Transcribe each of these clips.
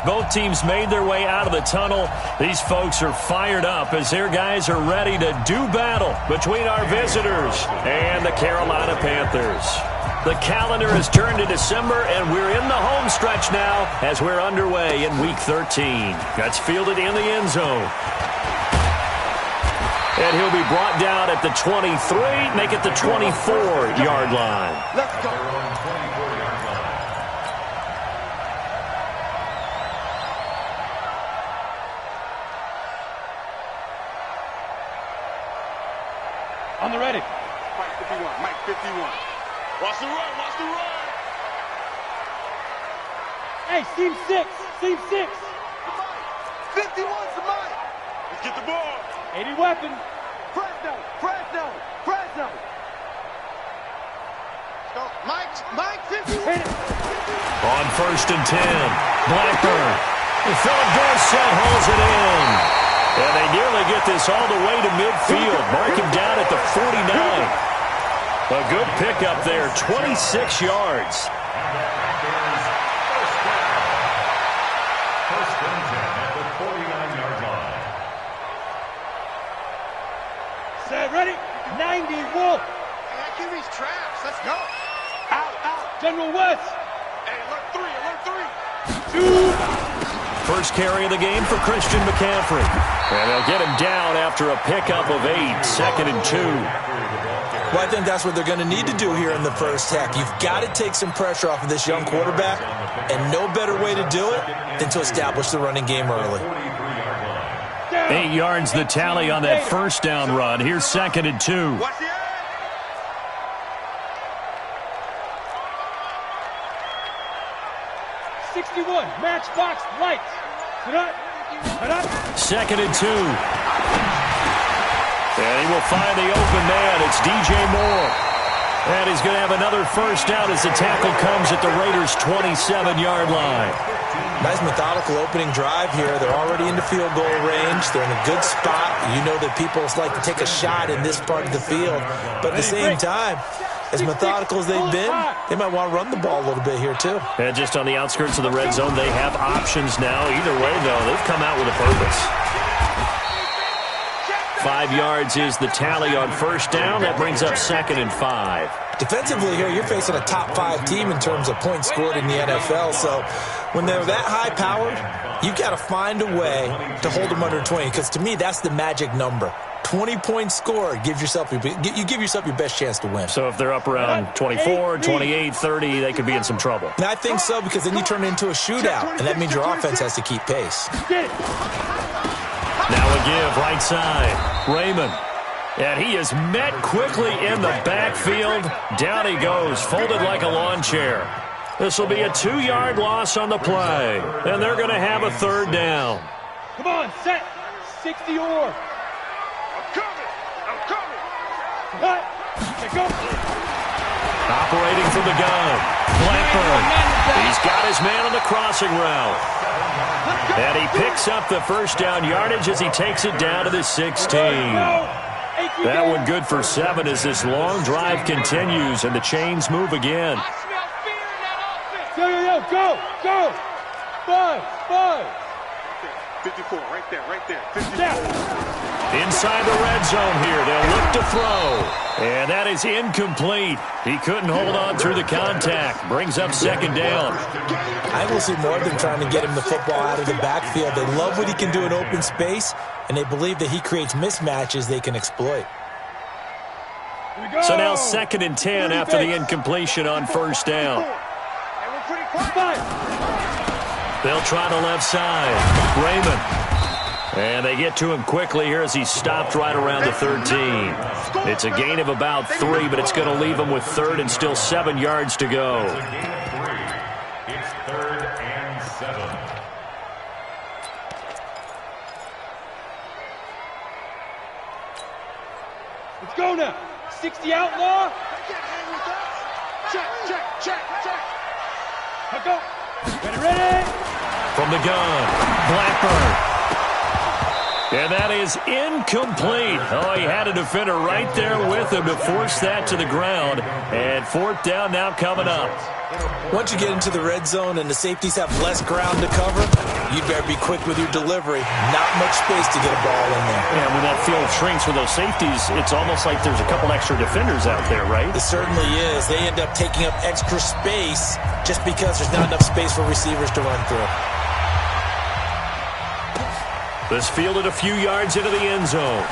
Both teams made their way out of the tunnel. These folks are fired up as their guys are ready to do battle between our visitors and the Carolina Panthers. The calendar has turned to December, and we're in the home stretch now as we're underway in Week 13. That's fielded in the end zone. And he'll be brought down at the 23, make it the 24-yard line. Let's go. On the ready. Mike 51, Mike 51. Watch the run, watch the run. Hey, seam 6, seam 6. 51's the Mike. Let's get the ball. 80 weapon. Fresno, Fresno, Fresno. Let's go. Mike 50. Hit it. On 1st and 10, Blackburn. Philip Dorsett holds it in. And they nearly get this all the way to midfield. Mark him down at the 49. A good pickup there, 26 yards. First and 10 at the 49-yard line. Set, ready. 90, Wolf. Hey, I give these traps. Let's go. Out, out. General West. Hey, alert 3, alert 3. 2. First carry of the game for Christian McCaffrey. And they'll get him down after a pickup of 8, 2nd and 2. Well, I think that's what they're going to need to do here in the first half. You've got to take some pressure off of this young quarterback, and no better way to do it than to establish the running game early. 8 yards the tally on that first down run. Here's 2nd and 2. Watch the 61, matchbox lights. Put up. 2nd and 2. And he will find the open man. It's DJ Moore. And he's going to have another first down as the tackle comes at the Raiders' 27-yard line. Nice methodical opening drive here. They're already into field goal range. They're in a good spot. You know that people like to take a shot in this part of the field. But at the same time, as methodical as they've been, they might want to run the ball a little bit here too. And just on the outskirts of the red zone, they have options now. Either way, though, they've come out with a purpose. 5 yards is the tally on first down. That brings up 2nd and 5. Defensively here, you're facing a top 5 team in terms of points scored in the NFL. So when they're that high-powered, you've got to find a way to hold them under 20. Because to me, that's the magic number. 20 points scored, you give yourself your best chance to win. So if they're up around 24, 28, 30, they could be in some trouble. And I think so, because then you turn it into a shootout, and that means your offense has to keep pace. Now a give, right side. Raymond. And he is met quickly in the backfield. Down he goes, folded like a lawn chair. This will be a 2-yard loss on the play. And they're going to have a third down. Come on, set. 60 or. I'm coming. Cut. Go. Operating from the gun. Blackburn. He's got his man on the crossing route. And he picks up the first down yardage as he takes it down to the 16. That one good for 7 as this long drive continues and the chains move again. Go. 5. 54, right there. 54. Inside the red zone here. They'll look to throw. And that is incomplete. He couldn't hold on through the contact. Brings up 2nd down. I will see more of them trying to get him the football out of the backfield. They love what he can do in open space, and they believe that he creates mismatches they can exploit. So now 2nd and 10 after the incompletion on first down. They'll try the left side. Raymond. And they get to him quickly here as he's stopped right around the 13. It's a gain of about 3, but it's going to leave him with 3rd and still 7 yards to go. It's 3rd and 7. Let's go now. 60 outlaw. Check. Let's go. Ready. From the gun, Blackburn. And that is incomplete. Oh, he had a defender right there with him to force that to the ground. And fourth down now coming up. Once you get into the red zone and the safeties have less ground to cover, you better be quick with your delivery. Not much space to get a ball in there. Yeah, when that field shrinks with those safeties, it's almost like there's a couple extra defenders out there, right? It certainly is. They end up taking up extra space just because there's not enough space for receivers to run through. This fielded a few yards into the end zone.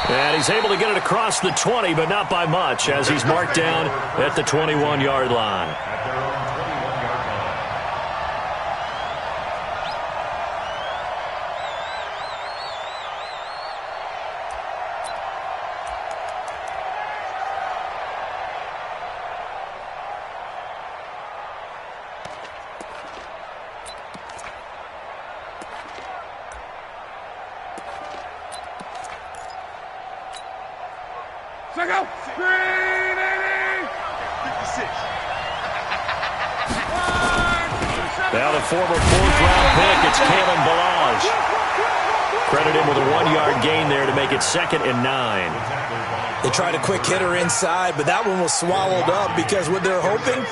And he's able to get it across the 20, but not by much, as he's marked down at the 21-yard line. Check out. 380. 56. Now the former fourth-round pick, it's Kalen Balazs. Credit him with a 1-yard gain there to make it 2nd and 9. They tried a quick hitter inside, but that one was swallowed up because what they're hoping,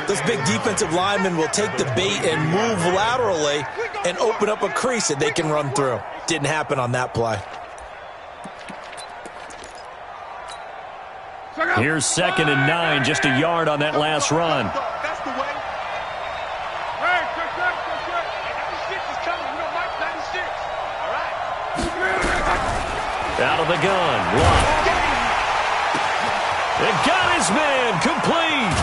this big defensive lineman will take the bait and move laterally and open up a crease that they can run through. Didn't happen on that play. Here's 2nd and 9, just a yard on that last run. That's the way. Hey, good. 96 is coming. We don't like 96. All right. Out of the gun, Lott. They got his man, complete.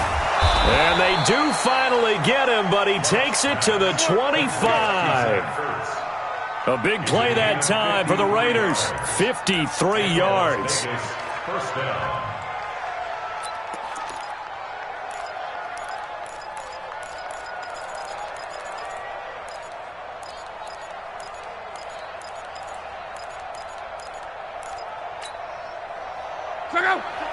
And they do finally get him, but he takes it to the 25. A big play that time for the Raiders. 53 yards. First down.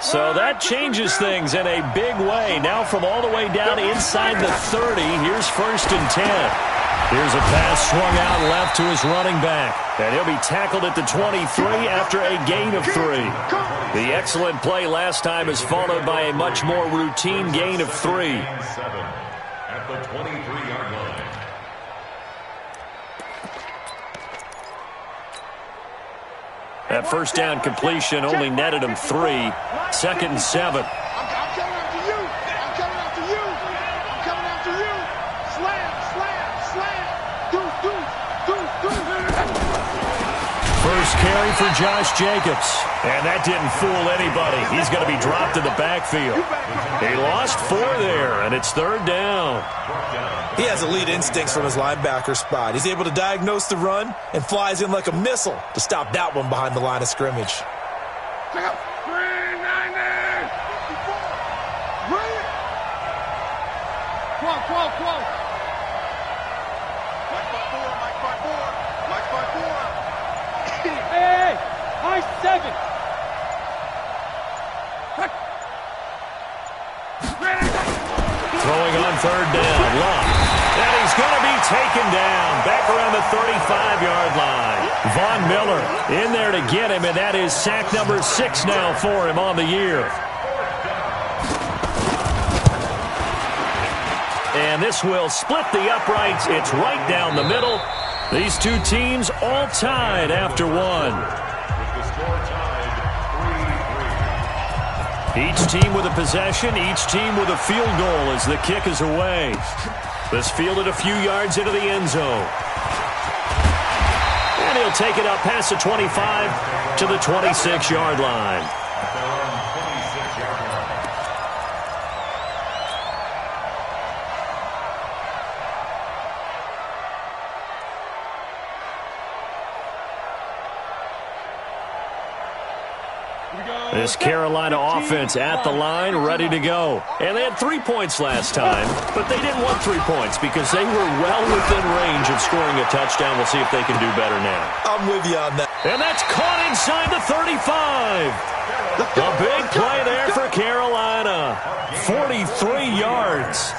So that changes things in a big way. Now from all the way down inside the 30, here's 1st and 10. Here's a pass swung out left to his running back. And he'll be tackled at the 23 after a gain of 3. The excellent play last time is followed by a much more routine gain of 3. 7 at the 23-yard line. That first down completion only netted him 3. 2nd and 7. I'm coming after you. I'm coming after you. I'm coming after you. Slam. First carry for Josh Jacobs. And that didn't fool anybody. He's going to be dropped in the backfield. He lost 4 there, and it's 3rd down. He has elite instincts from his linebacker spot. He's able to diagnose the run and flies in like a missile to stop that one behind the line of scrimmage. Check out. 390. 12. Mike 5-4. Hey. High 7. Throwing on 3rd down, Lott. And he's going to be taken down back around the 35-yard line. Von Miller in there to get him, and that is sack number 6 now for him on the year. And this will split the uprights. It's right down the middle. These two teams all tied after 1. With the score tied 3-3. Each team with a possession, each team with a field goal as the kick is away. This fielded a few yards into the end zone. And he'll take it up past the 25 to the 26-yard line. At their own 26-yard line. This Carolina offense at the line, ready to go. And they had 3 points last time, but they didn't want 3 points because they were well within range of scoring a touchdown. We'll see if they can do better now. I'm with you on that. And that's caught inside the 35. A big play there for Carolina. 43 yards.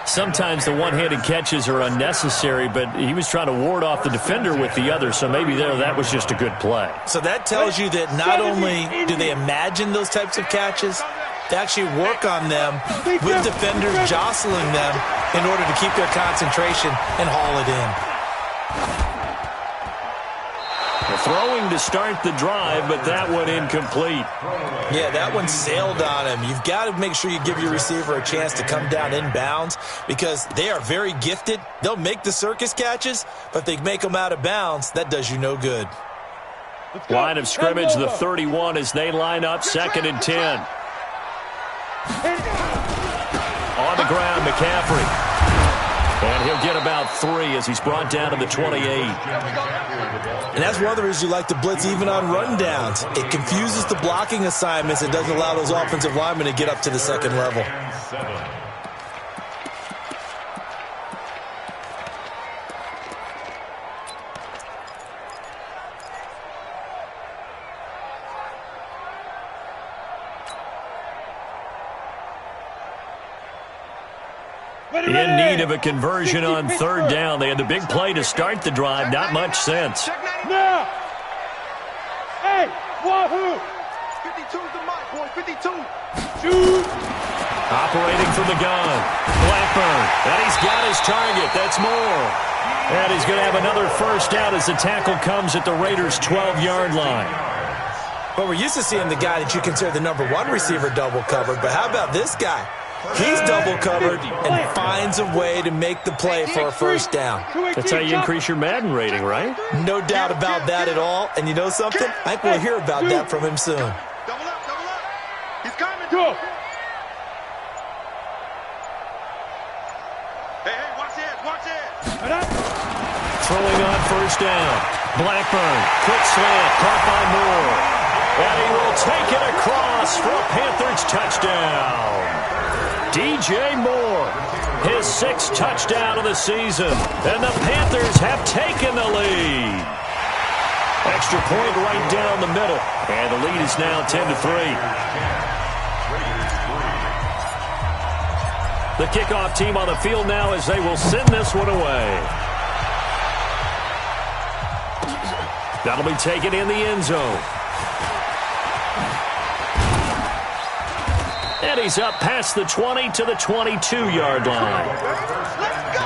Sometimes the one-handed catches are unnecessary, but he was trying to ward off the defender with the other, so maybe that was just a good play. So that tells you that not only do they imagine those types of catches, they actually work on them with defenders jostling them in order to keep their concentration and haul it in. Throwing to start the drive, but that one incomplete. Yeah, that one sailed on him. You've got to make sure you give your receiver a chance to come down inbounds because they are very gifted. They'll make the circus catches, but if they make them out of bounds, that does you no good. Line of scrimmage, the 31 as they line up, 2nd and 10. On the ground, McCaffrey. And he'll get about 3 as he's brought down to the 28. And that's one of the reasons you like to blitz even on rundowns. It confuses the blocking assignments. It doesn't allow those offensive linemen to get up to the second level. In need of a conversion on 3rd down. They had the big play to start the drive. Not much sense. Now! Hey, wahoo! 52's the mark, boy, 52. Shoot! Operating from the gun. Blackburn. And he's got his target. That's Moore. And he's going to have another first down as the tackle comes at the Raiders' 12-yard line. Well, we're used to seeing the guy that you consider the number 1 receiver double covered, but how about this guy? He's double covered and finds a way to make the play for a first down. That's how you increase your Madden rating, right? No doubt about that at all. And you know something? I think we'll hear about that from him soon. Double up, double up. He's coming. Go. Hey, watch it, watch it. Throwing on first down. Blackburn, quick slant, caught by Moore. And he will take it across for a Panthers touchdown. DJ Moore, his 6th touchdown of the season, and the Panthers have taken the lead. Extra point right down the middle, and the lead is now 10-3. The kickoff team on the field now as they will send this one away. That'll be taken in the end zone. And he's up past the 20 to the 22-yard line. Let's go.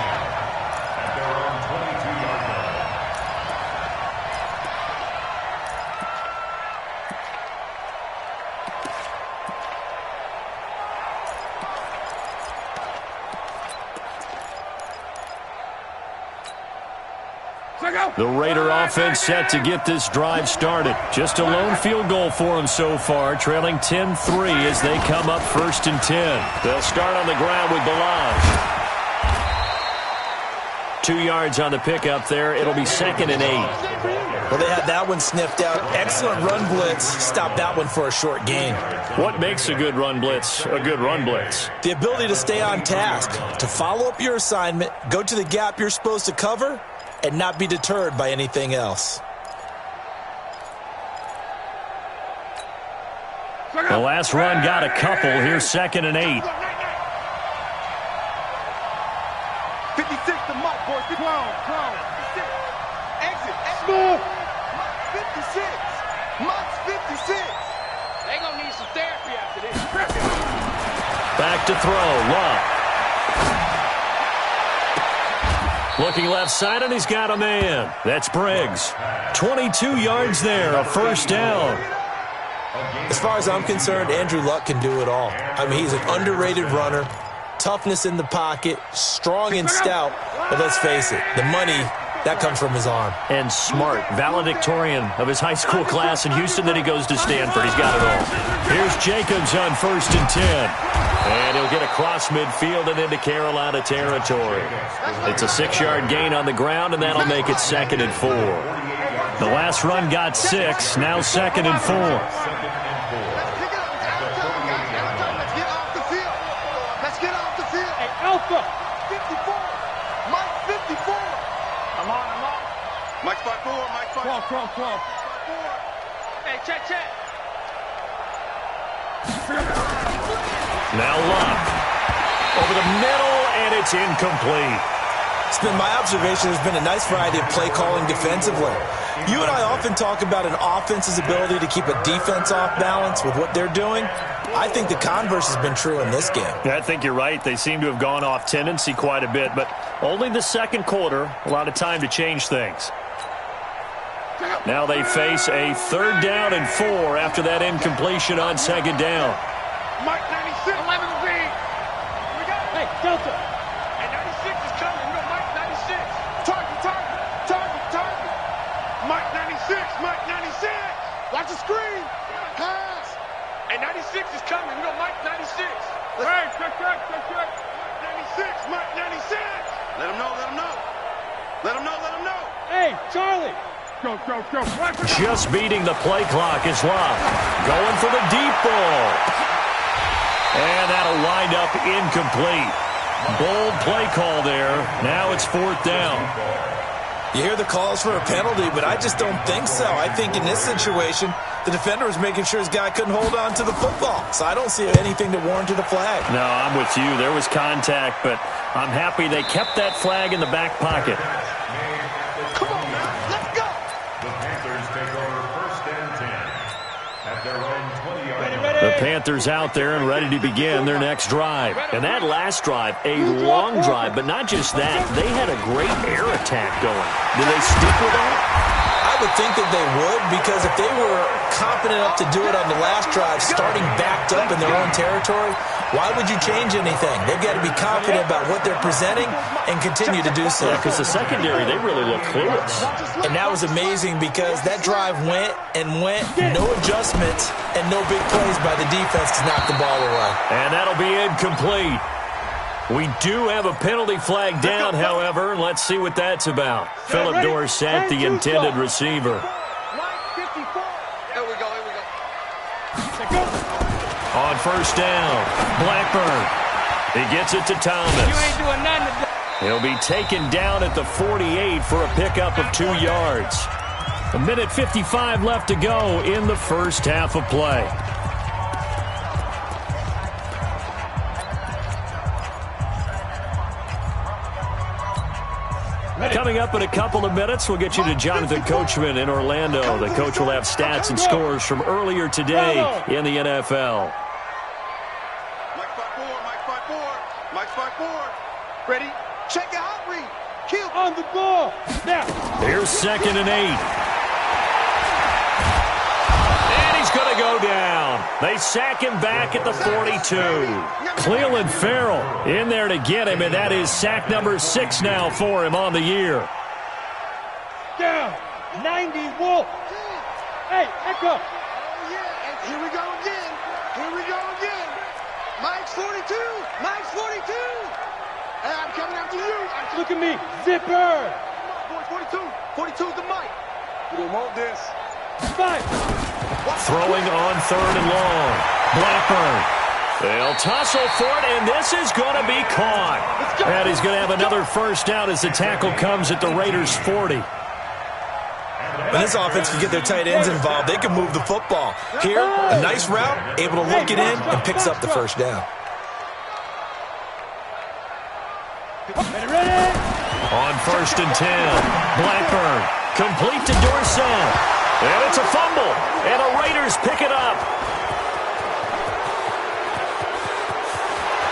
The Raider offense set to get this drive started. Just a lone field goal for them so far, trailing 10-3 as they come up 1st and 10. They'll start on the ground with Balaj. 2 yards on the pickup there. It'll be 2nd and 8. Well, they had that one sniffed out. Excellent run blitz. Stopped that one for a short gain. What makes a good run blitz a good run blitz? The ability to stay on task, to follow up your assignment, go to the gap you're supposed to cover, and not be deterred by anything else. The last run got a couple. Here's 2nd and 8. 56 the mark, boys. Clown. Exit. Smooth. Mark 56. Mark's 56. They gonna need some therapy after this. Back to throw. Love. Looking left side, and he's got a man. That's Briggs. 22 yards there, a first down. As far as I'm concerned, Andrew Luck can do it all. I mean, he's an underrated runner, toughness in the pocket, strong and stout. But let's face it, the money, that comes from his arm. And smart, valedictorian of his high school class in Houston. Then he goes to Stanford. He's got it all. Here's Jacobs on 1st and 10. And he'll get across midfield and into Carolina territory. It's a 6-yard gain on the ground, and that'll make it 2nd and 4. The last run got 6, now 2nd and 4. Let's get off the field. Hey, Alpha. 54. Mike 54. I'm on. Mike 54. Mike 54. 12. Hey, check. Now Luck. Over the middle, and it's incomplete. It's been my observation there's been a nice variety of play calling defensively. You and I often talk about an offense's ability to keep a defense off balance with what they're doing. I think the converse has been true in this game. Yeah, I think you're right. They seem to have gone off tendency quite a bit, but only the second quarter, a lot of time to change things. Now they face a 3rd down and 4 after that incompletion on 2nd down. Mike 96. 11 Z. We got it. Hey, Delta. And 96 is coming. We got Mike 96. Target. Mike 96. Mike 96. Watch the screen. Pass. And 96 is coming. We got Mike 96. Hey, check. 96. Mike 96. Let him know. Hey, Charlie. Go. Just beating the play clock is Love. Going for the deep ball. And that'll wind up incomplete. Bold play call there. Now it's 4th down. You hear the calls for a penalty, but I just don't think so. I think in this situation, the defender was making sure his guy couldn't hold on to the football. So I don't see anything to warrant a flag. No, I'm with you. There was contact, but I'm happy they kept that flag in the back pocket. Come on, man. Let's go. The Panthers take over 1st and 10 at their own 20-yard line. The Panthers out there and ready to begin their next drive. And that last drive, a long drive, but not just that. They had a great air attack going. Do they stick with that? I would think that they would, because if they were confident enough to do it on the last drive, starting backed up in their own territory, why would you change anything? They've got to be confident about what they're presenting and continue to do so. Yeah, because the secondary, they really look clueless. And that was amazing because that drive went, no adjustments, and no big plays by the defense to knock the ball away. And that'll be incomplete. We do have a penalty flag down, however, and let's see what that's about. Philip Dorsett, the intended receiver. Here we go. On 1st down, Blackburn. He gets it to Thomas. You ain't doing nothing today. He'll be taken down at the 48 for a pickup of 2 yards. 1:55 left to go in the first half of play. Coming up in a couple of minutes, we'll get you to Jonathan Coachman in Orlando. The coach will have stats and scores from earlier today in the NFL. Mike 5-4. Ready? Check it out, read. Kill. On the ball. Now. Here's 2nd and 8. And he's going to go down. They sack him back at the 42. Cleveland Farrell in there to get him, and that is sack number 6 now for him on the year. Down. 90 Wolf. Hey, Echo. Oh, yeah. Here we go again. Mike's 42. Hey, I'm coming after you. Look at me. Zipper. 42. 42's the Mike. We don't want this. 5. Throwing on 3rd and long. Blackburn. They'll tussle for it, and this is going to be caught. And he's going to have another 1st down as the tackle comes at the Raiders' 40. When this offense can get their tight ends involved, they can move the football. Here, a nice route, able to look it in, and picks up the 1st down. Ready? On 1st and 10, Blackburn. Complete to Dorsett. And it's a fumble, and the Raiders pick it up.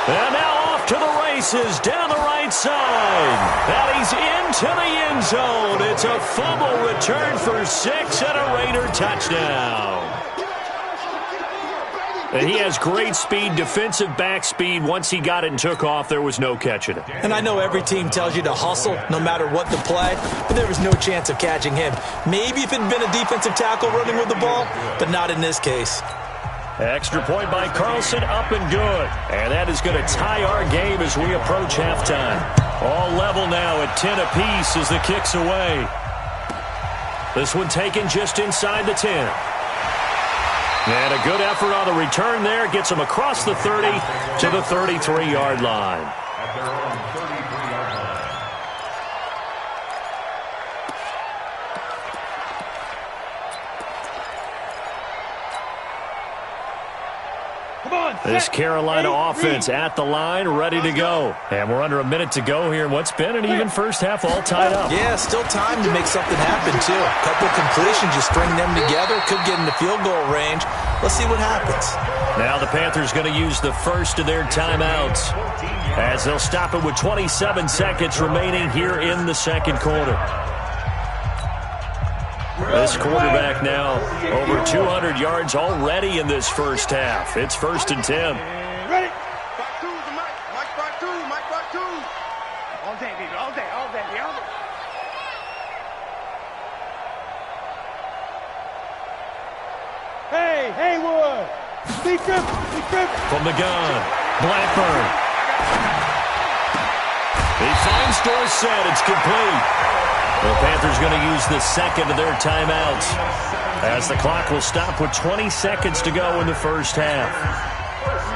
And now off to the races down the right side. And he's into the end zone. It's a fumble return for 6 and a Raider touchdown. And he has great speed, defensive back speed. Once he got it and took off, there was no catching it. And I know every team tells you to hustle no matter what the play, but there was no chance of catching him. Maybe if it had been a defensive tackle running with the ball, but not in this case. Extra point by Carlson, up and good. And that is going to tie our game as we approach halftime. All level now at 10 apiece as the kick's away. This one taken just inside the 10. And a good effort on the return there. Gets him across the 30 to the 33-yard line. At their own 33-yard line. Come on, This Carolina offense at the line, ready to go. And we're under a minute to go here. What's been an even first half, all tied up. Yeah, still time to make something happen, too. A couple completions, you string them together, could get into field goal range. Let's see what happens. Now the Panthers going to use the first of their timeouts as they'll stop it with 27 seconds remaining here in the second quarter. This quarterback now over 200 yards already in this first half. It's 1st and 10. Ready? 5-2, Mike. Mike 5-2. Mike 5-2. All day, baby. All day. All day. All day. Hey, Haywood. Big trip. Big trip. From the gun, Blackburn. He finds Dorsett. It's complete. The Panthers going to use the second of their timeouts as the clock will stop with 20 seconds to go in the first half.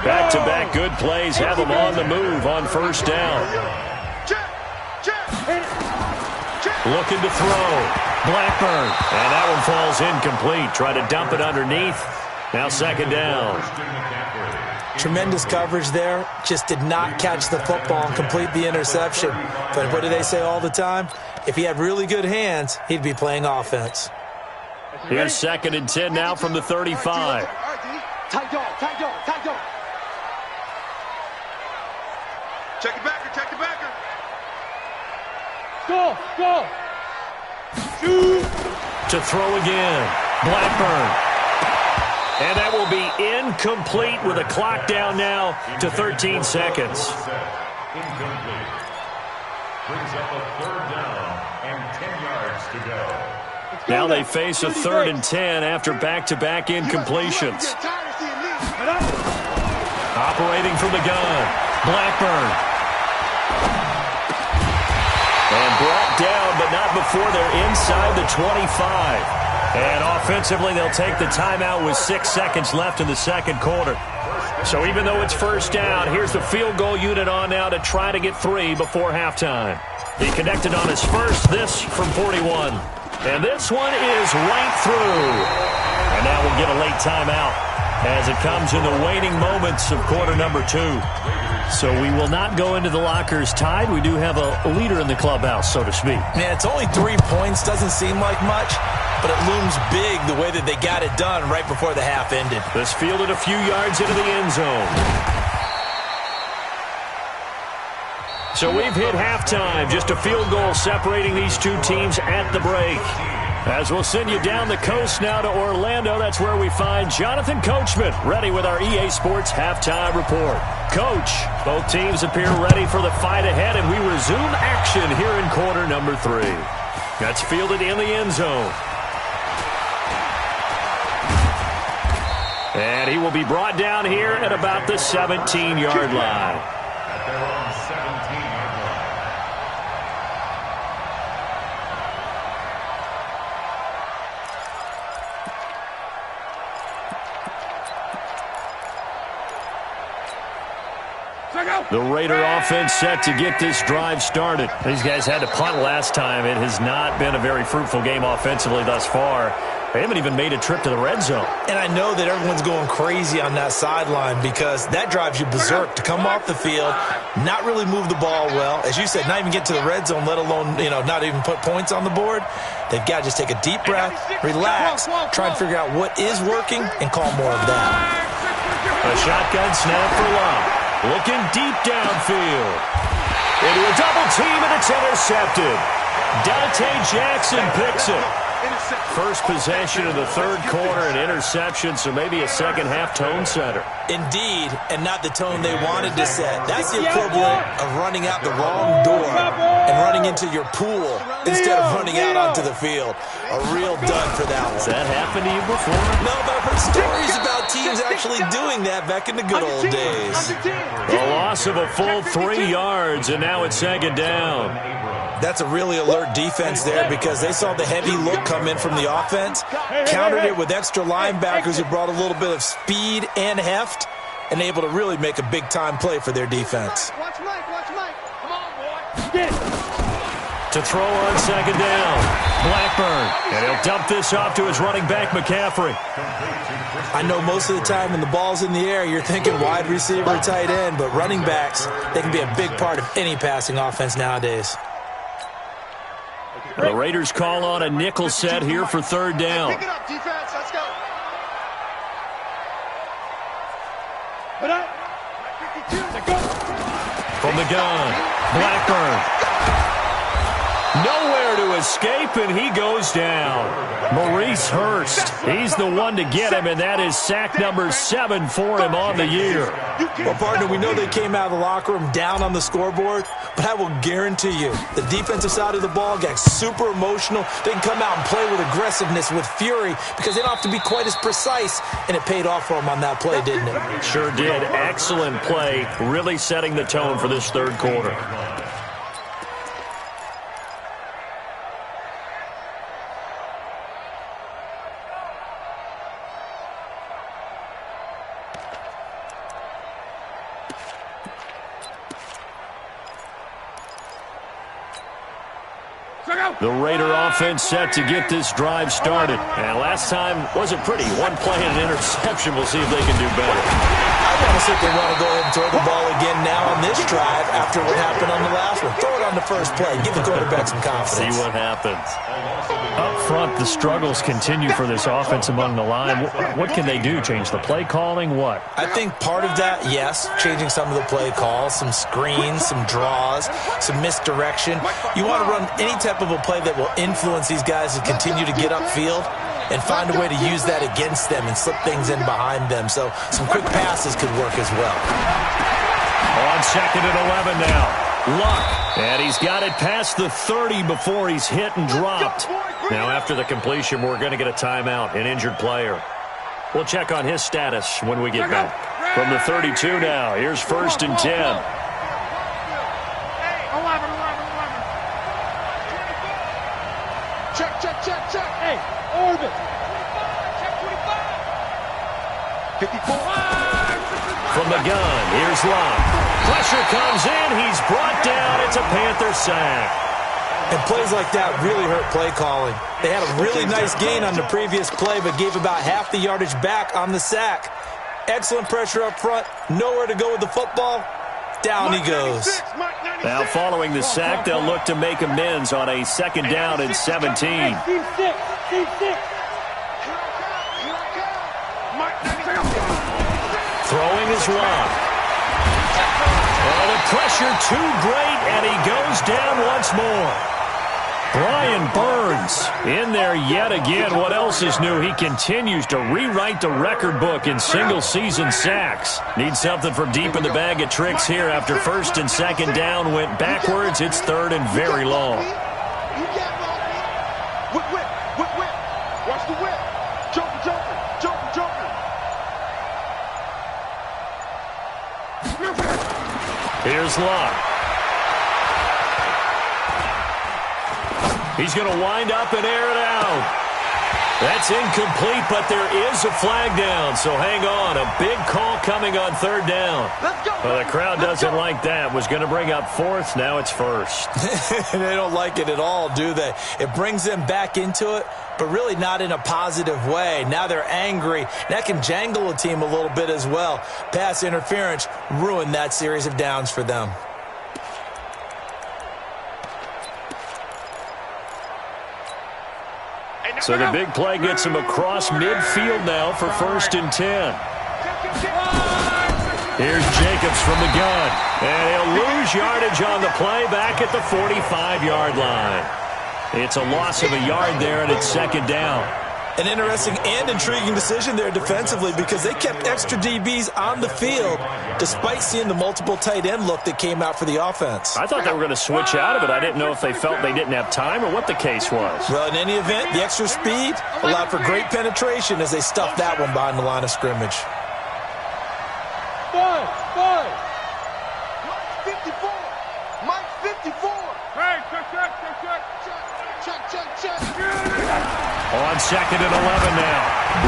Back-to-back good plays have them on the move on first down. Looking to throw. Blackburn. And that one falls incomplete. Try to dump it underneath. Now second down. Tremendous coverage there. Just did not catch the football and complete the interception. But what do they say all the time? If he had really good hands, he'd be playing offense. Here's 2nd and 10 now from the 35. Tight dog, tight dog, tight dog. Check it backer. Check it backer. Go, go. Shoot. To throw again. Blackburn. And that will be incomplete with a clock down now to 13 seconds. Incomplete. Brings up a 3rd down and 10 yards to go. Now they face a 3rd and 10 after back-to-back incompletions. Operating from the gun. Blackburn. And brought down, but not before they're inside the 25. And offensively, they'll take the timeout with 6 seconds left in the second quarter. So even though it's first down, here's the field goal unit on now to try to get 3 before halftime. He connected on his first, this from 41. And this one is right through. And now we'll get a late timeout as it comes in the waning moments of quarter number 2. So we will not go into the lockers tied. We do have a leader in the clubhouse, so to speak. Man, it's only 3 points. Doesn't seem like much, but it looms big the way that they got it done right before the half ended. This fielded a few yards into the end zone. So we've hit halftime. Just a field goal separating these two teams at the break. As we'll send you down the coast now to Orlando, that's where we find Jonathan Coachman, ready with our EA Sports Halftime Report. Coach, both teams appear ready for the fight ahead, and we resume action here in quarter number 3. That's fielded in the end zone. And he will be brought down here at about the 17-yard line. At their own 17-yard line. The Raider offense set to get this drive started. These guys had to punt last time. It has not been a very fruitful game offensively thus far. They haven't even made a trip to the red zone. And I know that everyone's going crazy on that sideline because that drives you berserk to come off the field, not really move the ball well. As you said, not even get to the red zone, let alone, not even put points on the board. They've got to just take a deep breath, relax, try and figure out what is working, and call more of that. A shotgun snap for Love. Looking deep downfield. Into a double team, and it's intercepted. Dante Jackson picks it. First possession of the third quarter, an interception, so maybe a second-half tone setter. Indeed, and not the tone they wanted to set. That's the equivalent of running out the wrong door and running into your pool instead of running out onto the field. A real dud for that one. Has that happened to you before? No, but I've heard stories about teams actually doing that back in the good old days. A loss of a full 3 yards, and now it's second down. That's a really alert defense there because they saw the heavy look come in from the offense, countered it with extra linebackers who brought a little bit of speed and heft, and able to really make a big-time play for their defense. Watch Mike, watch Mike. Come on, boy. Get it. To throw on second down. Blackburn. And he'll dump this off to his running back, McCaffrey. I know most of the time when the ball's in the air, you're thinking wide receiver, tight end, but running backs, they can be a big part of any passing offense nowadays. The Raiders call on a nickel set here for third down. Pick it up, defense. Let's go. From the gun, Blackburn. Nowhere to escape, and he goes down. Maurice Hurst, he's the one to get him, and that is sack number 7 for him on the year. Well, partner, we know they came out of the locker room down on the scoreboard, but I will guarantee you the defensive side of the ball got super emotional. They can come out and play with aggressiveness, with fury, because they don't have to be quite as precise, and it paid off for them on that play, didn't it? Sure did. Excellent play, really setting the tone for this third quarter. The Raider offense set to get this drive started. And last time wasn't pretty. One play and an interception. We'll see if they can do better. I want to see if they want to go ahead and throw the ball again now on this drive after what happened on the last one. Throw it on the first play. Give the quarterback some confidence. See what happens. Up front, the struggles continue for this offense among the line. What can they do? Change the play calling? What? I think part of that, yes, changing some of the play calls, some screens, some draws, some misdirection. You want to run any type of a play that will influence these guys to continue to get upfield and find a way to use that against them and slip things in behind them. So some quick passes could work as well. On second and 11 now. Luck. And he's got it past the 30 before he's hit and dropped. Now after the completion, we're going to get a timeout, an injured player. We'll check on his status when we get back. From the 32 now, here's first and 10. Check. Hey, orbit. Check 25. 54. From the gun, here's Luck. Pressure comes in. He's brought down. It's a Panther sack. And plays like that really hurt play calling. They had a really nice gain on the previous play, but gave about half the yardage back on the sack. Excellent pressure up front. Nowhere to go with the football. Down he goes. Now following the sack, they'll look to make amends on a second down and 17. Throwing is Luck. Oh, the pressure too great, and he goes down once more. Brian Burns in there yet again. What else is new? He continues to rewrite the record book in single-season sacks. Needs something from deep in the bag of tricks here after first and second down went backwards. It's third and very long. Whip. Watch the whip. Joker. Here's Luck. He's going to wind up and air it out. That's incomplete, but there is a flag down, so hang on. A big call coming on third down. Let's go. Well, the crowd doesn't like that. Was going to bring up fourth. Now it's first. They don't like it at all, do they? It brings them back into it, but really not in a positive way. Now they're angry. That can jangle a team a little bit as well. Pass interference ruined that series of downs for them. So the big play gets him across midfield now for first and 10. Here's Jacobs from the gun. And he'll lose yardage on the play back at the 45-yard line. It's a loss of a yard there, and it's second down. An interesting and intriguing decision there defensively because they kept extra DBs on the field despite seeing the multiple tight end look that came out for the offense. I thought they were going to switch out of it. I didn't know if they felt they didn't have time or what the case was. Well, in any event, the extra speed allowed for great penetration as they stuffed that one behind the line of scrimmage. Five. Mike 54. Hey, check. On second and 11 now.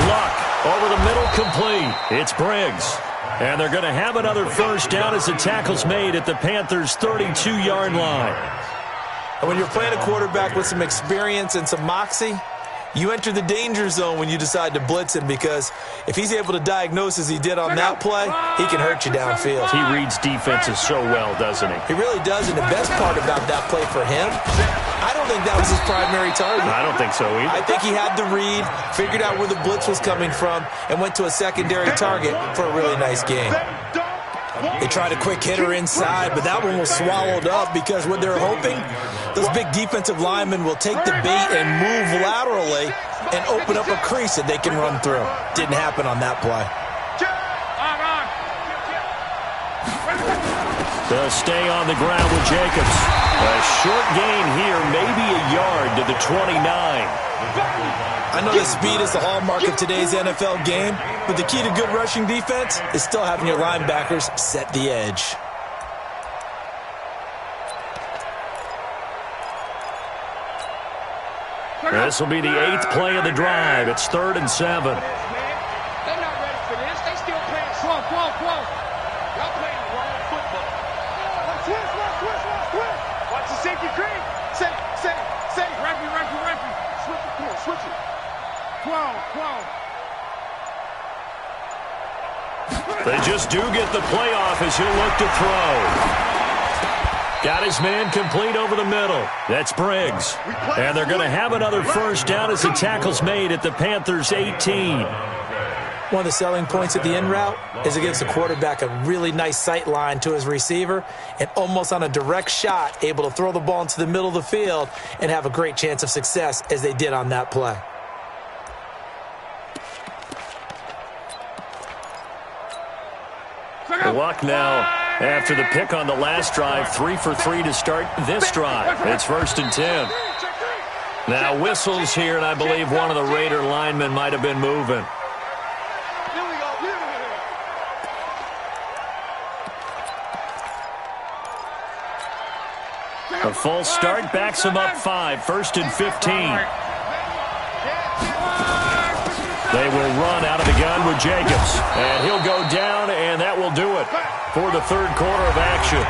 Luck over the middle, complete. It's Briggs. And they're going to have another first down as the tackle's made at the Panthers' 32-yard line. And when you're playing a quarterback with some experience and some moxie, you enter the danger zone when you decide to blitz him, because if he's able to diagnose as he did on that play, he can hurt you downfield. He reads defenses so well, doesn't he? He really does, and the best part about that play for him, I don't think that was his primary target. I don't think so either. I think he had the read, figured out where the blitz was coming from, and went to a secondary target for a really nice game. They tried a quick hitter inside, but that one was swallowed up because what they're hoping, those big defensive linemen will take the bait and move laterally and open up a crease that they can run through. Didn't happen on that play. They'll stay on the ground with Jacobs. A short gain here, maybe a yard to the 29. I know that speed is the hallmark of today's NFL game, but the key to good rushing defense is still having your linebackers set the edge. This will be the 8th play of the drive. It's 3rd and 7. They're not ready for this. They still playing slow. Y'all playing the wrong football. Switch. Watch the safety cream. Say. Referee. Switch it. 12. They just do get the playoff as he'll look to throw. Got his man complete over the middle. That's Briggs. And they're going to have another first down as the tackle's made at the Panthers' 18. One of the selling points at the in route is it gives the quarterback a really nice sight line to his receiver and almost on a direct shot able to throw the ball into the middle of the field and have a great chance of success as they did on that play. The luck now after the pick on the last drive, 3 for 3 to start this drive. It's 1st and 10. Now whistles here, and I believe one of the Raider linemen might have been moving. A false start backs him up 5, 1st and 15. They will run out of the gun with Jacobs. And he'll go down, and that will do it for the 3rd quarter of action.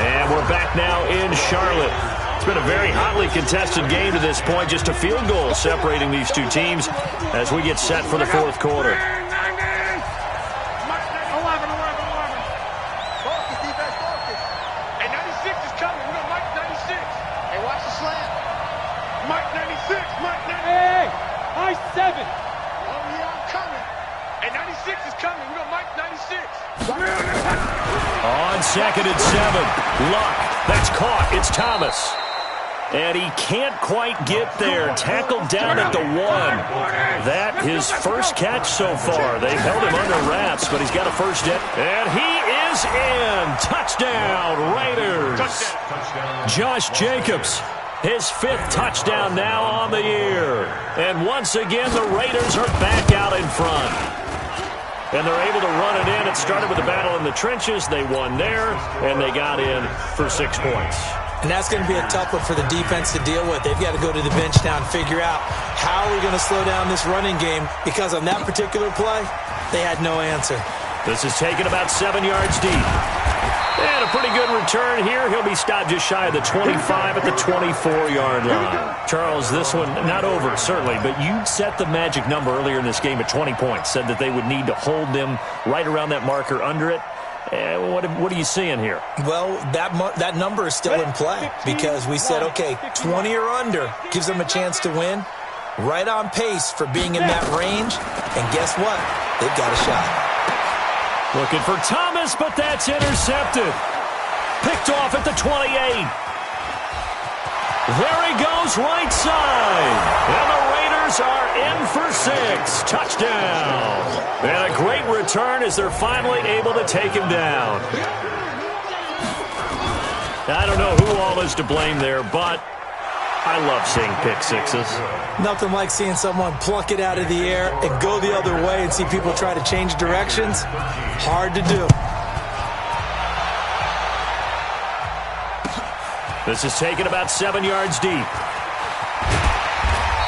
And we're back now in Charlotte. It's been a very hotly contested game to this point. Just a field goal separating these two teams as we get set for the 4th quarter. Hey, 96 is coming. We got Mike 96. Hey, watch the slant. Mike 96. Hey, I 7. And 96 is coming. We got Mike 96. On 2nd and 7. Luck. That's caught. It's Thomas. And he can't quite get there. Tackled down at the 1. That his first catch so far. They held him under wraps, but he's got a first down. And he is in. Touchdown, Raiders. Josh Jacobs. His 5th touchdown now on the year. And once again, the Raiders are back out in front. And they're able to run it in. It started with a battle in the trenches. They won there, and they got in for 6 points. And that's going to be a tough one for the defense to deal with. They've got to go to the bench now and figure out how are we going to slow down this running game, because on that particular play, they had no answer. This is taken about 7 yards deep. And a pretty good return here. He'll be stopped just shy of the 25 at the 24-yard line. Charles, this one not over, certainly, but you set the magic number earlier in this game at 20 points, said that they would need to hold them right around that marker under it. What are you seeing here? Well, that number is still in play because we said, okay, 20 or under gives them a chance to win. Right on pace for being in that range. And guess what? They've got a shot. Looking for Thomas, but that's intercepted. Picked off at the 28. There he goes, right side. And the Raiders are in for 6. Touchdown. And a great return as they're finally able to take him down. I don't know who all is to blame there, but I love seeing pick sixes. Nothing like seeing someone pluck it out of the air and go the other way and see people try to change directions. Hard to do. This is taken about 7 yards deep.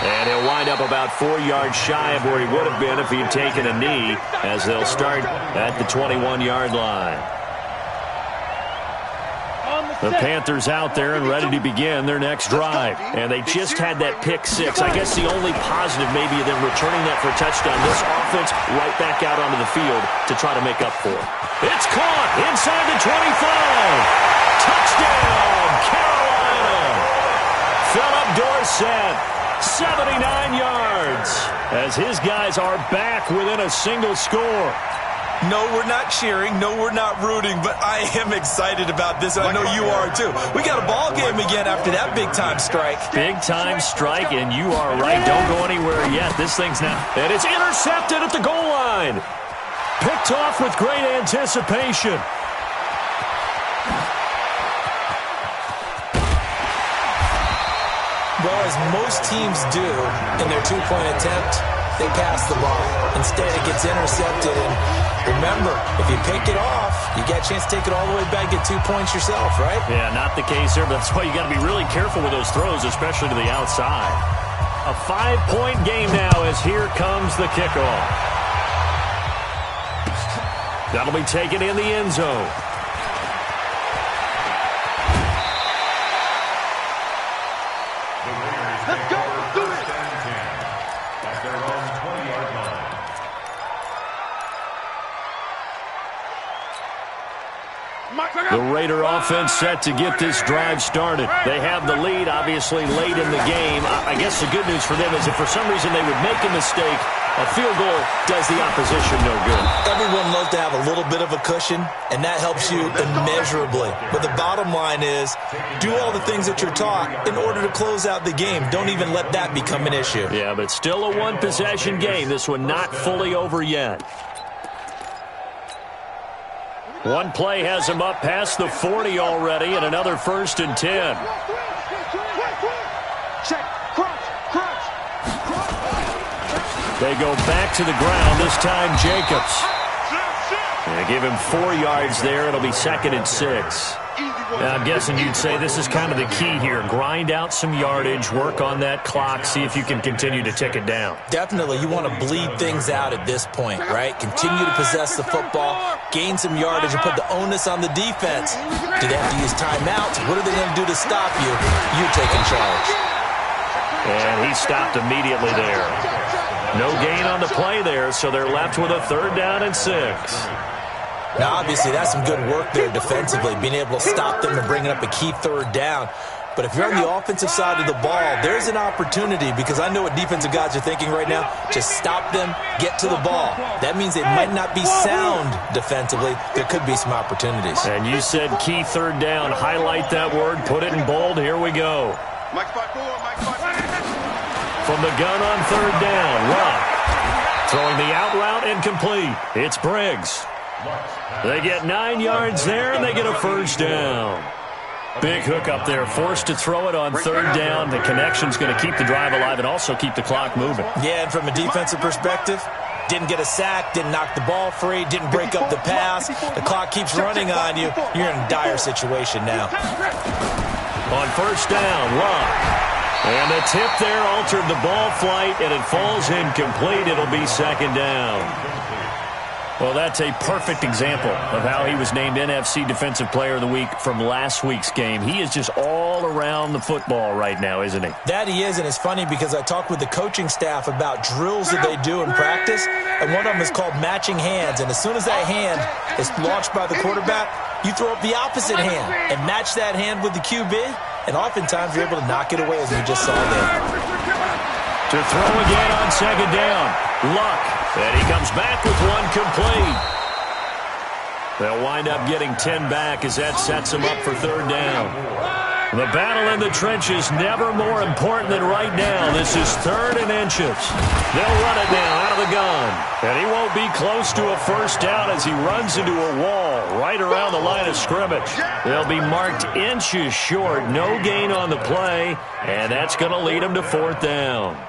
And he'll wind up about 4 yards shy of where he would have been if he had taken a knee, as they'll start at the 21-yard line. On the The Panthers out there and ready to begin their next drive. And they just had that pick six. I guess the only positive maybe of them returning that for a touchdown. This offense right back out onto the field to try to make up for it. It's caught inside the 25. Touchdown, Carolina. Philip Dorsett, 79 yards, as his guys are back within a single score. No, we're not cheering. No, we're not rooting, but I am excited about this, and I know you are too. We got a ball game again after that big-time strike. Big-time strike, and you are right. Don't go anywhere yet. This thing's now. And it's intercepted at the goal line. Picked off with great anticipation. Well, as most teams do in their two-point attempt, they pass the ball. Instead, it gets intercepted. And remember, if you pick it off, you get a chance to take it all the way back, get 2 points yourself, right? Yeah, not the case there, but that's why you got to be really careful with those throws, especially to the outside. A 5-point game now as here comes the kickoff. That'll be taken in the end zone. Let's go. Let's do it. At their own 20-yard line. The Raider offense set to get this drive started. They have the lead, obviously, late in the game. I guess the good news for them is if for some reason they would make a mistake, a field goal does the opposition no good. Everyone loves to have a little bit of a cushion, and that helps you immeasurably. But the bottom line is, do all the things that you're taught in order to close out the game. Don't even let that become an issue. Yeah, but still a one-possession game. This one not fully over yet. One play has him up past the 40 already, and another 1st and 10. Check. Crunch. They go back to the ground, this time Jacobs. They give him 4 yards there. It'll be 2nd and 6. Now, I'm guessing you'd say this is kind of the key here. Grind out some yardage, work on that clock, see if you can continue to tick it down. Definitely, you want to bleed things out at this point, right? Continue to possess the football, gain some yardage, and put the onus on the defense. Do they have to use timeouts? What are they going to do to stop you? You're taking charge. And he stopped immediately there. No gain on the play there, so they're left with a 3rd down and 6. Now, obviously, that's some good work there defensively, being able to stop them and bringing up a key 3rd down. But if you're on the offensive side of the ball, there's an opportunity, because I know what defensive guys are thinking right now. Just stop them, get to the ball. That means they might not be sound defensively. There could be some opportunities. And you said key 3rd down. Highlight that word. Put it in bold. Here we go. From the gun on 3rd down, Luck. Throwing the out route incomplete. It's Briggs. They get 9 yards there, and they get a 1st down. Big hook up there, forced to throw it on 3rd down. The connection's going to keep the drive alive and also keep the clock moving. Yeah, and from a defensive perspective, didn't get a sack, didn't knock the ball free, didn't break up the pass. The clock keeps running on you. You're in a dire situation now. On 1st down, Luck. And the tip there altered the ball flight, and it falls incomplete. It'll be 2nd down. Well, that's a perfect example of how he was named NFC Defensive Player of the Week from last week's game. He is just all around the football right now, isn't he? That he is, and it's funny because I talked with the coaching staff about drills that they do in practice, and one of them is called matching hands. And as soon as that hand is launched by the quarterback, you throw up the opposite hand and match that hand with the QB, and oftentimes you're able to knock it away, as we just saw there. To throw again on 2nd down. Luck. And he comes back with one complete. They'll wind up getting 10 back as that sets him up for 3rd down. The battle in the trenches never more important than right now. This is 3rd and inches. They'll run it now out of the gun. And he won't be close to a 1st down as he runs into a wall right around the line of scrimmage. They'll be marked inches short. No gain on the play. And that's going to lead him to 4th down.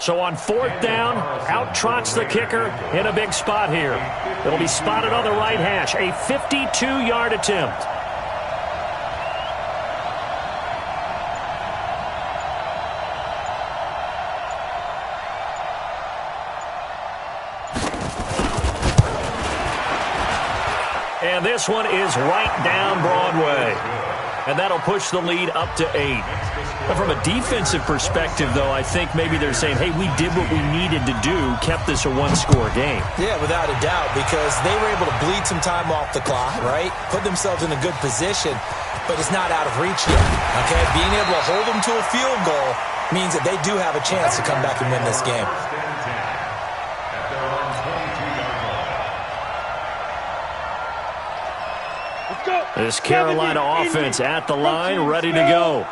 So on 4th down, out trots the kicker in a big spot here. It'll be spotted on the right hash. A 52-yard attempt. And this one is right down Broadway. And that'll push the lead up to 8. But from a defensive perspective, though, I think maybe they're saying, hey, we did what we needed to do, kept this a one-score game. Yeah, without a doubt, because they were able to bleed some time off the clock, right? Put themselves in a good position, but it's not out of reach yet, okay? Being able to hold them to a field goal means that they do have a chance to come back and win this game. This Carolina offense at the line, ready to go.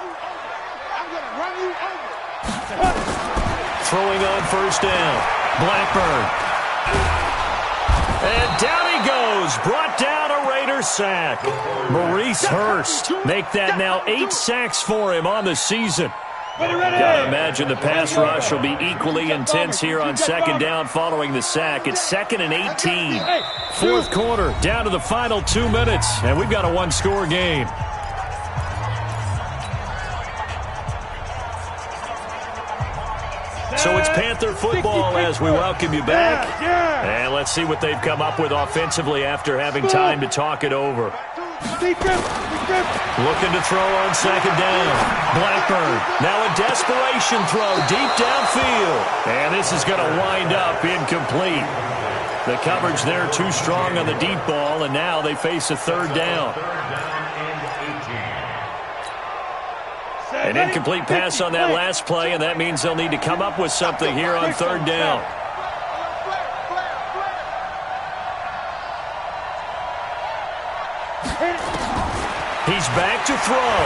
Throwing on first down. Blackburn. And down he goes. Brought down a Raider sack. Maurice Hurst. Make that now 8 sacks for him on the season. Gotta imagine the pass rush will be equally intense here on second down following the sack. It's 2nd and 18. Fourth quarter, down to the final 2 minutes, and we've got a one-score game. So it's Panther football as we welcome you back. And let's see what they've come up with offensively after having time to talk it over. Looking to throw on second down. Blackburn. Now a desperation throw deep downfield. And this is going to wind up incomplete. The coverage there too strong on the deep ball, and now they face a third down. An incomplete pass on that last play, and that means they'll need to come up with something here on third down. He's back to throw.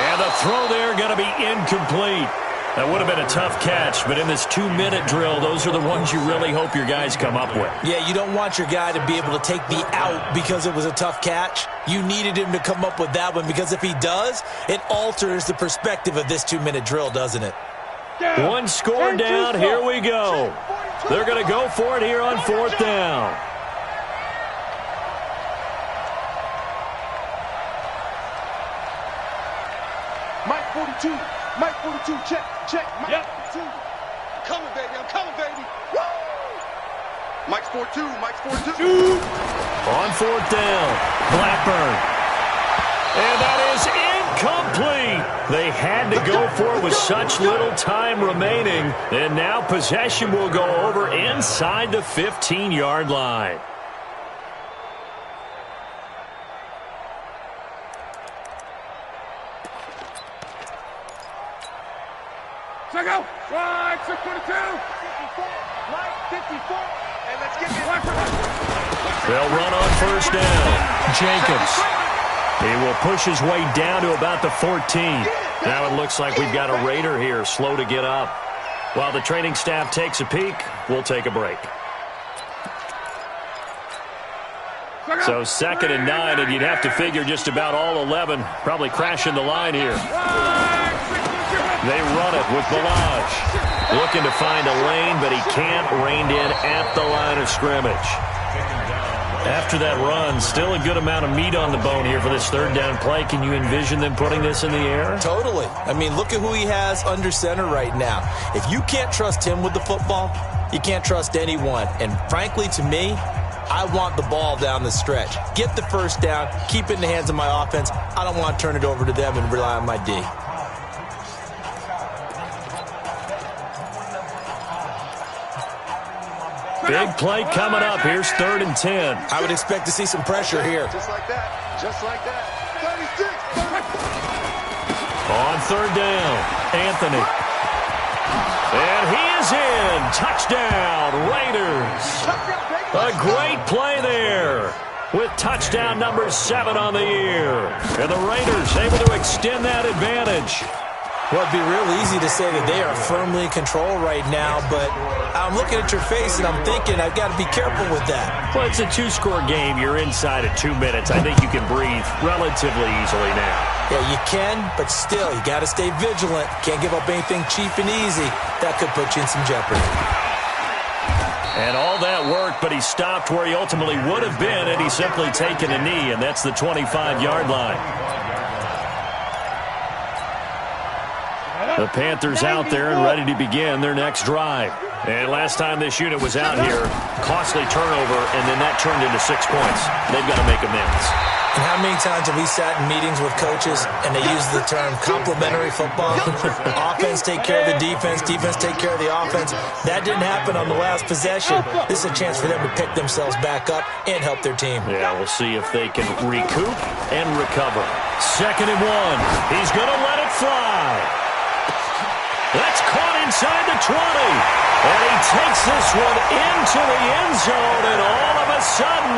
And the throw there going to be incomplete. That would have been a tough catch, but in this 2-minute drill, those are the ones you really hope your guys come up with. Yeah, you don't want your guy to be able to take the out because it was a tough catch. You needed him to come up with that one because if he does, it alters the perspective of this 2-minute drill, doesn't it? One score down, here we go. They're going to go for it here on fourth down. Mike 42, Mike 42, check, Mike 42. I'm coming, baby. Woo! Mike's 4-2, Mike's 4-2. On fourth down, Blackburn. And that is incomplete. They had to go for it with such little time remaining. And now possession will go over inside the 15-yard line. Check out. Slide, 622. 54, Mike 54. And let's get this. They'll run on first down. Jacobs. He will push his way down to about the 14. Now it looks like we've got a Raider here, slow to get up. While the training staff takes a peek, we'll take a break. So 2nd and 9, and you'd have to figure just about all 11 probably crashing the line here. They run it with Balaj. Looking to find a lane, but he can't. Reined in at the line of scrimmage. After that run, still a good amount of meat on the bone here for this third down play. Can you envision them putting this in the air? Totally. I mean, look at who he has under center right now. If you can't trust him with the football, you can't trust anyone. And frankly, to me, I want the ball down the stretch. Get the first down, keep it in the hands of my offense. I don't want to turn it over to them and rely on my D. Big play coming up. Here's 3rd and 10. I would expect to see some pressure here. Just like that. Just like that. 36. On third down, Anthony. And he is in. Touchdown, Raiders. A great play there with touchdown number 7 on the year. And the Raiders able to extend that advantage. Well, it'd be real easy to say that they are firmly in control right now, but I'm looking at your face and I'm thinking I've got to be careful with that. Well, it's a 2-score game. You're inside of 2 minutes. I think you can breathe relatively easily now. Yeah, you can, but still, you got to stay vigilant. Can't give up anything cheap and easy. That could put you in some jeopardy. And all that worked, but he stopped where he ultimately would have been had he simply taken a knee, and that's the 25-yard line. The Panthers out there and ready to begin their next drive. And last time this unit was out here, costly turnover, and then that turned into 6 points. They've got to make amends. And how many times have we sat in meetings with coaches and they use the term complementary football? Offense take care of the defense, defense take care of the offense. That didn't happen on the last possession. This is a chance for them to pick themselves back up and help their team. Yeah, we'll see if they can recoup and recover. 2nd and 1. He's going to let it fly. That's caught inside the 20. And he takes this one into the end zone, and all of a sudden,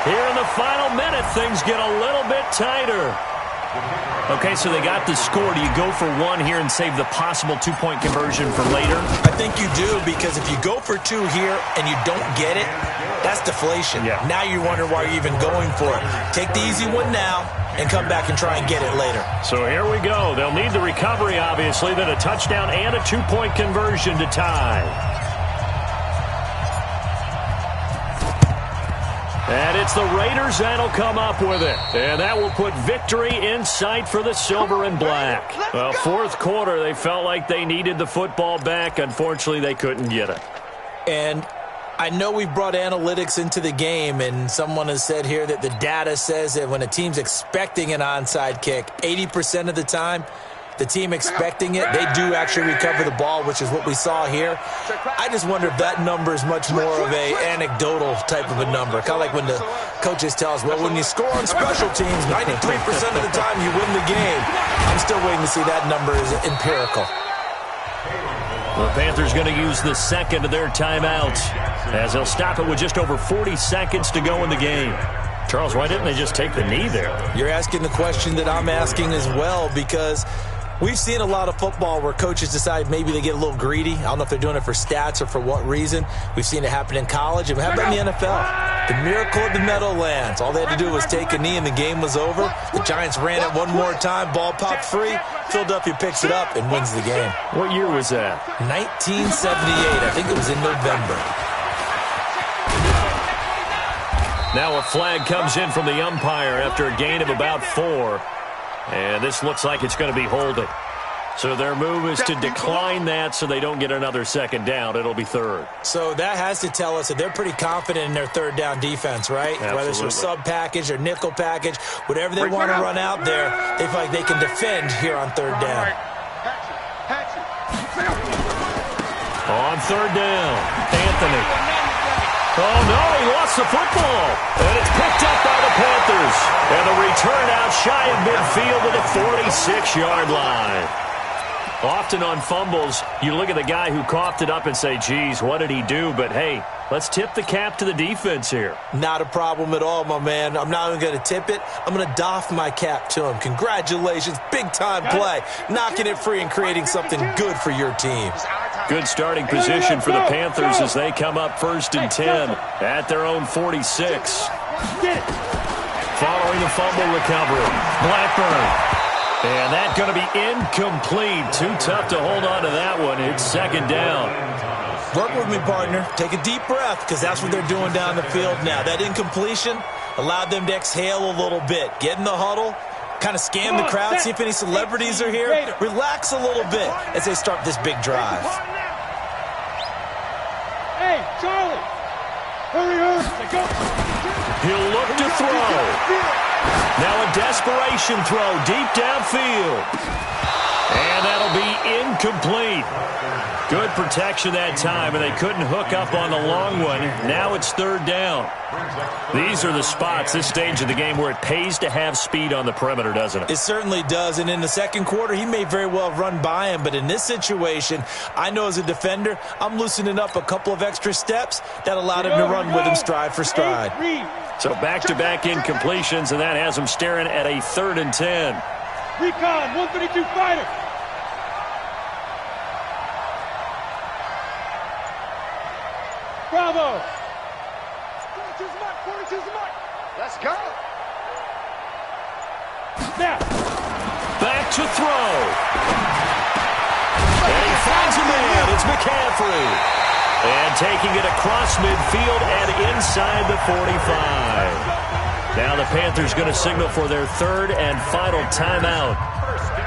here in the final minute, things get a little bit tighter. Okay, so they got the score. Do you go for one here and save the possible 2-point conversion for later? I think you do, because if you go for 2 here and you don't get it, that's deflation. Yeah. Now you wonder why you're even going for it. Take the easy one now and come back and try and get it later. So here we go. They'll need the recovery, obviously, then a touchdown and a 2-point conversion to tie. And it's the Raiders that'll come up with it. And that will put victory in sight for the silver and black. Well, 4th quarter, they felt like they needed the football back. Unfortunately, they couldn't get it. And I know we brought analytics into the game, and someone has said here that the data says that when a team's expecting an onside kick, 80% of the time, the team expecting it, they do actually recover the ball, which is what we saw here. I just wonder if that number is much more of a anecdotal type of a number. Kind of like when the coaches tell us, well, when you score on special teams, 93% of the time you win the game. I'm still waiting to see that number is empirical. The Panthers going to use the 2nd of their timeouts as they'll stop it with just over 40 seconds to go in the game. Charles, why didn't they just take the knee there? You're asking the question that I'm asking as well, because we've seen a lot of football where coaches decide maybe they get a little greedy. I don't know if they're doing it for stats or for what reason. We've seen it happen in college, and how about in the NFL? The miracle of the Meadowlands. All they had to do was take a knee, and the game was over. The Giants ran it one more time. Ball popped free. Philadelphia picks it up and wins the game. What year was that? 1978. I think it was in November. Now a flag comes in from the umpire after a gain of about 4. And this looks like it's going to be holding. So their move is to decline that so they don't get another 2nd down. It'll be 3rd. So that has to tell us that they're pretty confident in their 3rd down defense, right? Absolutely. Whether it's their sub package or nickel package, whatever they want to run out there, they feel like they can defend here on 3rd down. On 3rd down, Anthony. Oh, no, he lost the football. And it's picked up by the Panthers. And the return out shy of midfield to the 46-yard line. Often on fumbles, you look at the guy who coughed it up and say, geez, what did he do? But, hey, let's tip the cap to the defense here. Not a problem at all, my man. I'm not even going to tip it. I'm going to doff my cap to him. Congratulations. Big-time play. Knocking it free and creating something good for your team. Good starting position for the Panthers as they come up 1st and 10 at their own 46. Following the fumble recovery, Blackburn. And that's going to be incomplete. Too tough to hold on to that one. It's 2nd down. Work with me, partner. Take a deep breath, because that's what they're doing down the field now. That incompletion allowed them to exhale a little bit. Get in the huddle. Kind of scan the crowd, see if any celebrities are here. Relax a little bit as they start this big drive. Hey, Charlie! Hurry up! He'll look to throw. Now a desperation throw deep downfield. And that'll be incomplete. Good protection that time, and they couldn't hook up on the long one. Now it's 3rd down. These are the spots, this stage of the game, where it pays to have speed on the perimeter, doesn't it? It certainly does, and in the 2nd quarter, he may very well run by him, but in this situation, I know as a defender, I'm loosening up a couple of extra steps that allowed him to run with him stride for stride. So back-to-back incompletions, and that has him staring at a 3rd and 10. Recon, 132 fighter. Bravo! 42's the mark, 42's the mark. Let's go. Now. Back to throw. And he finds a man. It's McCaffrey. And taking it across midfield and inside the 45. Now the Panthers going to signal for their 3rd and final timeout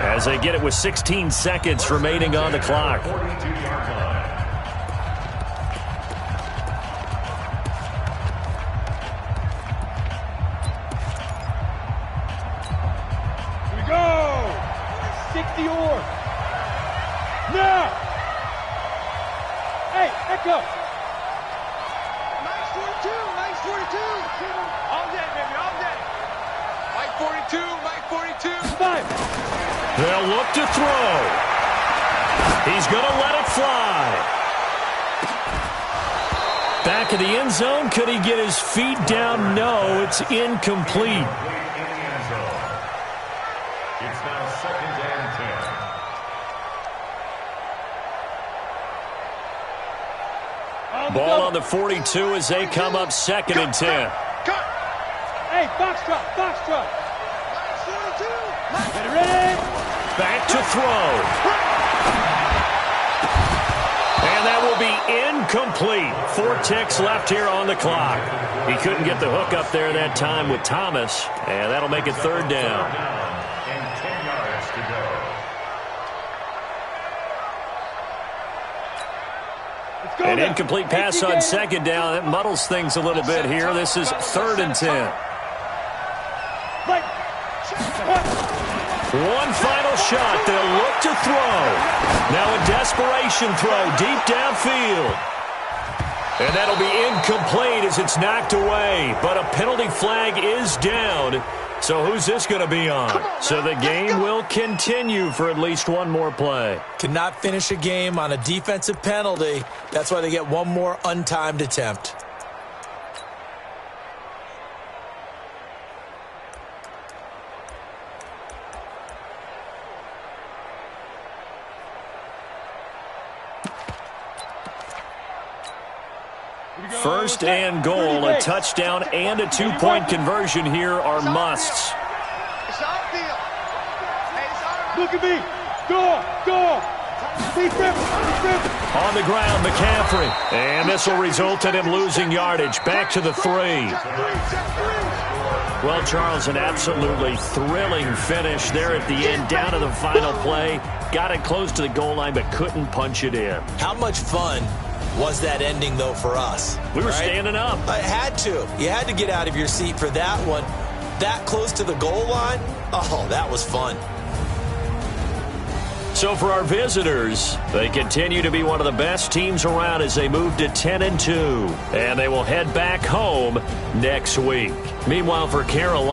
as they get it with 16 seconds remaining on the clock. the oar. Now. Hey, echo. Nice 42, nice 42. All day, baby, all day. Mike 42, Mike 42. Five. They'll look to throw. He's going to let it fly. Back of the end zone. Could he get his feet down? No, it's incomplete. It's now 2nd and 10. Ball on the 42 as they come up 2nd and 10. Cut. Hey, box drop, box drop. Nice 42. Get it ready. Back to throw. And that will be incomplete. 4 ticks left here on the clock. He couldn't get the hook up there that time with Thomas, and that'll make it 3rd down. And 10 yards to go. Let's go. An now. incomplete pass on 2nd down. That muddles things a little bit here. This is 3rd and 10. Right. One final shot. They'll look to throw. Now a desperation throw deep downfield. And that'll be incomplete as it's knocked away. But a penalty flag is down. So who's this going to be on? So the game will continue for at least one more play. Cannot finish a game on a defensive penalty. That's why they get one more untimed attempt. First and goal, a touchdown and a 2-point conversion here are musts. It's our deal. Hey, it's our Look at me. Go. Defense. On the ground, McCaffrey. And this will result in him losing yardage. Back to the 3. Well, Charles, an absolutely thrilling finish there at the end, down to the final play. Got it close to the goal line, but couldn't punch it in. How much fun was that ending, though, for us? We were right? standing up. I had to. You had to get out of your seat for that one. That close to the goal line? Oh, that was fun. So for our visitors, they continue to be one of the best teams around as they move to 10-2. And they will head back home next week. Meanwhile, for Carolina,